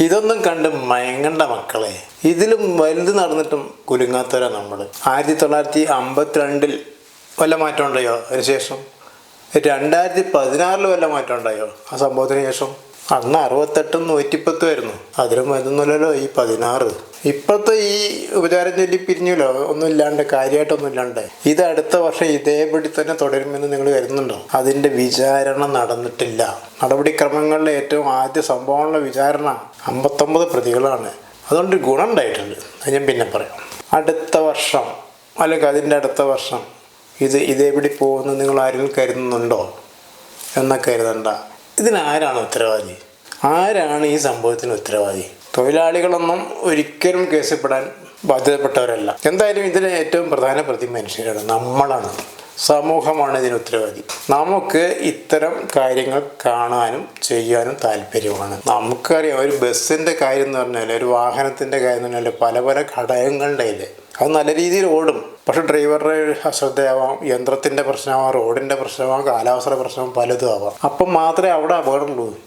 ഇതൊന്നും കണ്ട് മയങ്ങണ്ട മക്കളെ. ഇതിലും വലുത് നടന്നിട്ടും കുലുങ്ങാത്തവരാ നമ്മൾ. 1952 വല്ല മാറ്റം ഉണ്ടായോ അതിനുശേഷം? 2016 വല്ല മാറ്റം ഉണ്ടായോ ആ സംഭവത്തിന് ശേഷം? അന്ന് 68 110 ആയിരുന്നു. അതിലും വലുതൊന്നുമല്ലല്ലോ ഈ 16. ഇപ്പോഴത്തെ ഈ ഉപചാരം ചൊല്ലി പിരിഞ്ഞല്ലോ, ഒന്നും ഇല്ലാണ്ട്, കാര്യമായിട്ടൊന്നും ഇല്ലാണ്ട്. ഇത് അടുത്ത വർഷം ഇതേപടി തന്നെ തുടരുമെന്ന് നിങ്ങൾ കരുതുന്നുണ്ടോ? അതിൻ്റെ വിചാരണ നടന്നിട്ടില്ല. നടപടിക്രമങ്ങളിലെ ഏറ്റവും ആദ്യ സംഭവമുള്ള വിചാരണ 59 പ്രതികളാണ്. അതുകൊണ്ട് ഗുണം ഉണ്ടായിട്ടുണ്ട്. അത് ഞാൻ പിന്നെ പറയാം. അടുത്ത വർഷം അല്ലെങ്കിൽ അതിൻ്റെ അടുത്ത വർഷം ഇതേപടി പോകുമെന്ന് നിങ്ങൾ ആരെങ്കിലും കരുതുന്നുണ്ടോ? എന്നാൽ കരുതണ്ട. ഇതിനാരാണ് ഉത്തരവാദി? ആരാണ് ഈ സംഭവത്തിന് ഉത്തരവാദി? തൊഴിലാളികളൊന്നും ഒരിക്കലും കേസപ്പെടാൻ ബാധ്യതപ്പെട്ടവരല്ല. എന്തായാലും ഇതിലെ ഏറ്റവും പ്രധാന പ്രതി മനുഷ്യരാണ്, നമ്മളാണ്, സമൂഹമാണ് ഇതിന് ഉത്തരവാദി. നമുക്ക് ഇത്തരം കാര്യങ്ങൾ കാണാനും ചെയ്യാനും താല്പര്യമാണ്. നമുക്കറിയാം, ഒരു ബസ്സിൻ്റെ കാര്യം എന്ന് പറഞ്ഞാൽ, ഒരു വാഹനത്തിൻ്റെ കാര്യം എന്ന് പറഞ്ഞാൽ പല പല ഘടകങ്ങളുടെ ഇല്ലേ, അത് നല്ല രീതിയിൽ ഓടും. പക്ഷെ ഡ്രൈവറുടെ അശ്രദ്ധയാവാം, യന്ത്രത്തിൻ്റെ പ്രശ്നമാവാം, റോഡിൻ്റെ പ്രശ്നമാവാം, കാലാവസ്ഥയുടെ പ്രശ്നം പലതും ആവാം. അപ്പം മാത്രമേ അവിടെ അപകടമുള്ളൂ.